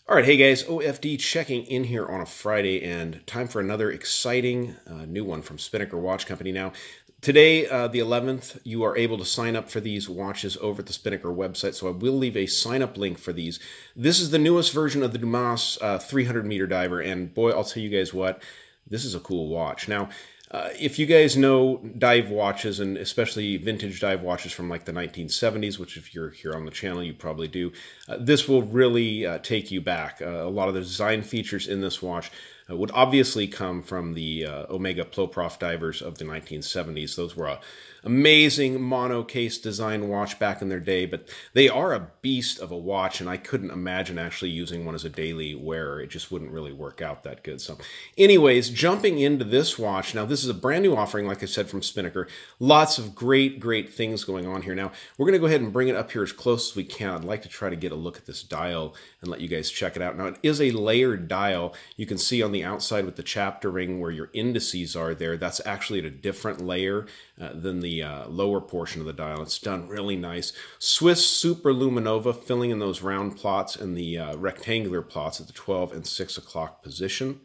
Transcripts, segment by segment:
All right, hey guys, OFD checking in here on a Friday, and time for another exciting new one from Spinnaker Watch Company. Now, today, the 11th, you are able to sign up for these watches over at the Spinnaker website, so I will leave a sign-up link for these. This is the newest version of the Dumas-A 300-meter diver, and boy, I'll tell you guys what, this is a cool watch. Now, if you guys know dive watches, and especially vintage dive watches from like the 1970s, which if you're here on the channel, you probably do, this will really take you back. A lot of the design features in this watch would obviously come from the Omega Ploprof divers of the 1970s. Those were a amazing mono case design watch back in their day, but they are a beast of a watch, and I couldn't imagine actually using one as a daily wearer. It just wouldn't really work out that good. So anyways, jumping into this watch, now this is a brand new offering, like I said, from Spinnaker. Lots of great things going on here. Now, we're going to go ahead and bring it up here as close as we can. I'd like to try to get a look at this dial and let you guys check it out. Now, it is a layered dial. You can see on the outside with the chapter ring where your indices are there, that's actually at a different layer than the lower portion of the dial. It's done really nice. Swiss Super Luminova filling in those round plots and the rectangular plots at the 12 and 6 o'clock position.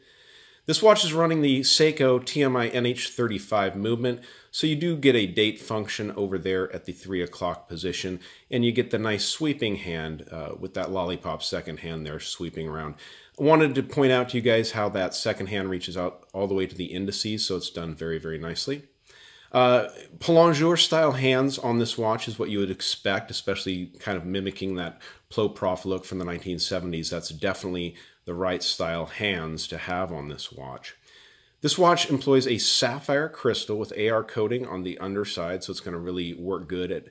This watch is running the Seiko TMI NH35 movement, so you do get a date function over there at the 3 o'clock position, and you get the nice sweeping hand with that lollipop second hand there sweeping around. I wanted to point out to you guys how that second hand reaches out all the way to the indices, so it's done very nicely. Plongeur style hands on this watch is what you would expect, especially kind of mimicking that Ploprof look from the 1970s. That's definitely the right style hands to have on this watch. This watch employs a sapphire crystal with AR coating on the underside, so it's going to really work good at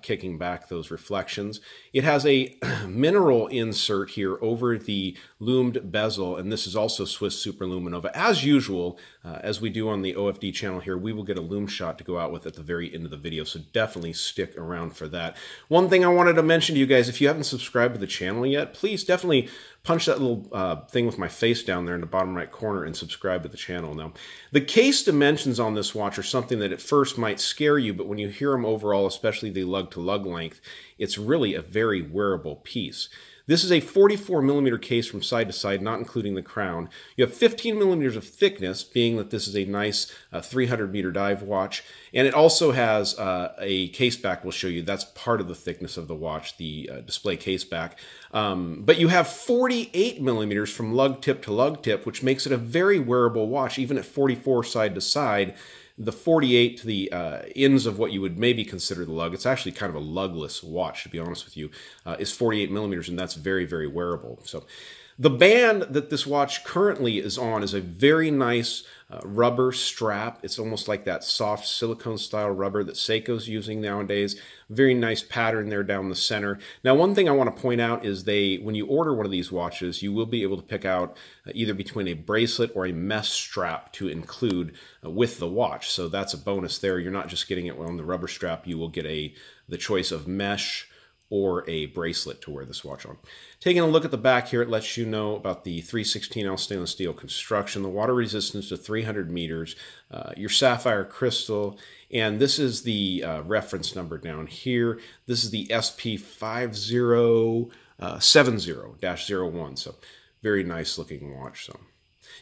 kicking back those reflections. It has a mineral insert here over the loomed bezel, and this is also Swiss Super Luminova. As usual, as we do on the OFD channel here, we will get a lume shot to go out with at the very end of the video, so definitely stick around for that. One thing I wanted to mention to you guys, if you haven't subscribed to the channel yet, please definitely punch that little thing with my face down there in the bottom right corner and subscribe to the channel. Now, the case dimensions on this watch are something that at first might scare you, but when you hear them overall, especially the lug-to-lug length, it's really a very wearable piece. This is a 44 millimeter case from side to side, not including the crown. You have 15 millimeters of thickness, being that this is a nice 300 meter dive watch. And it also has a case back we'll show you. That's part of the thickness of the watch, the display case back. But you have 48 millimeters from lug tip to lug tip, which makes it a very wearable watch, even at 44 side to side. The 48 to the ends of what you would maybe consider the lug, it's actually kind of a lugless watch, to be honest with you, is 48 millimeters, and that's very wearable. So the band that this watch currently is on is a very nice rubber strap. It's almost like that soft silicone style rubber that Seiko's using nowadays. Very nice pattern there down the center. Now, one thing I want to point out is when you order one of these watches, you will be able to pick out either between a bracelet or a mesh strap to include with the watch. So that's a bonus there. You're not just getting it on the rubber strap. You will get the choice of mesh or a bracelet to wear this watch on. Taking a look at the back here, it lets you know about the 3/16 stainless steel construction, the water resistance to 300 meters, your sapphire crystal, and this is the reference number down here. This is the SP5070-01, so very nice looking watch. So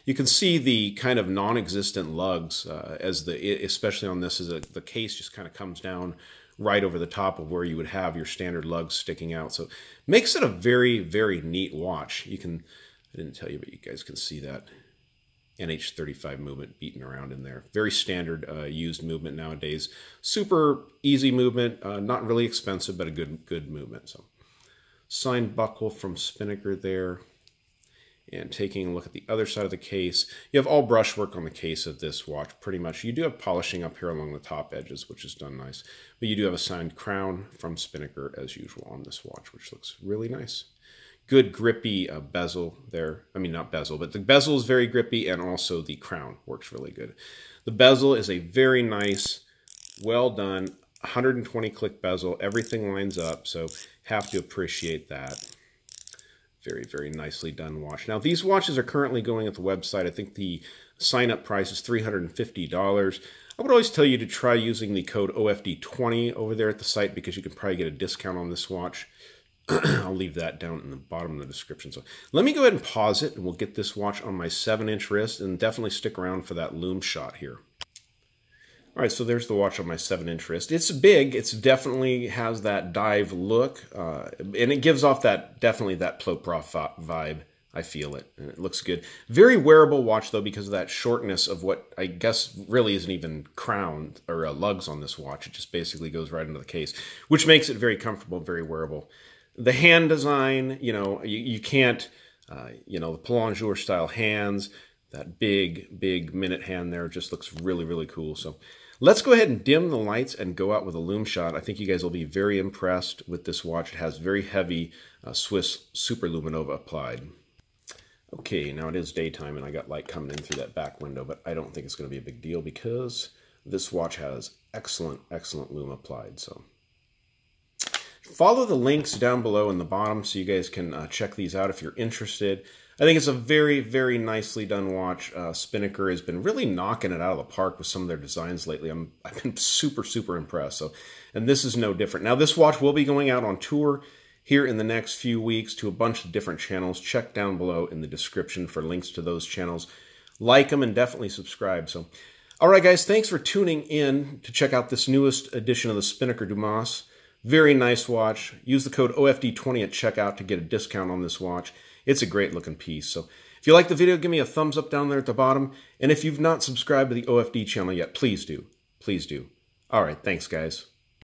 you can see the kind of non-existent lugs especially on this, the case just kind of comes down right over the top of where you would have your standard lugs sticking out. So makes it a very neat watch. I didn't tell you, but you guys can see that NH35 movement beating around in there. Very standard used movement nowadays. Super easy movement, not really expensive, but a good movement. So signed buckle from Spinnaker there. And taking a look at the other side of the case, you have all brushwork on the case of this watch, pretty much. You do have polishing up here along the top edges, which is done nice. But you do have a signed crown from Spinnaker, as usual, on this watch, which looks really nice. Good grippy bezel there. I mean, not bezel, but the bezel is very grippy, and also the crown works really good. The bezel is a very nice, well done, 120 click bezel. Everything lines up, so have to appreciate that. Very nicely done watch. Now, these watches are currently going at the website. I think the sign-up price is $350. I would always tell you to try using the code OFD20 over there at the site, because you can probably get a discount on this watch. I'll leave that down in the bottom of the description. So let me go ahead and pause it, and we'll get this watch on my 7-inch wrist, and definitely stick around for that Lume shot here. All right, so there's the watch on my 7-inch wrist. It's big. It's definitely has that dive look, and it gives off definitely that Ploprof vibe. I feel it, and it looks good. Very wearable watch, though, because of that shortness of what I guess really isn't even crown or lugs on this watch. It just basically goes right into the case, which makes it very comfortable, very wearable. The hand design, you can't, the plongeur style hands, that big minute hand there just looks really, really cool. So let's go ahead and dim the lights and go out with a Lume shot. I think you guys will be very impressed with this watch. It has very heavy Swiss Super Luminova applied. Okay, now it is daytime and I got light coming in through that back window, but I don't think it's going to be a big deal because this watch has excellent Lume applied. So follow the links down below in the bottom so you guys can check these out if you're interested. I think it's a very, very nicely done watch. Spinnaker has been really knocking it out of the park with some of their designs lately. I've been super impressed. So, and this is no different. Now, this watch will be going out on tour here in the next few weeks to a bunch of different channels. Check down below in the description for links to those channels. Like them and definitely subscribe. So, all right, guys, thanks for tuning in to check out this newest edition of the Spinnaker Dumas. Very nice watch. Use the code OFD20 at checkout to get a discount on this watch. It's a great looking piece. So if you like the video, give me a thumbs up down there at the bottom. And if you've not subscribed to the OFD channel yet, please do. Please do. All right, thanks, guys.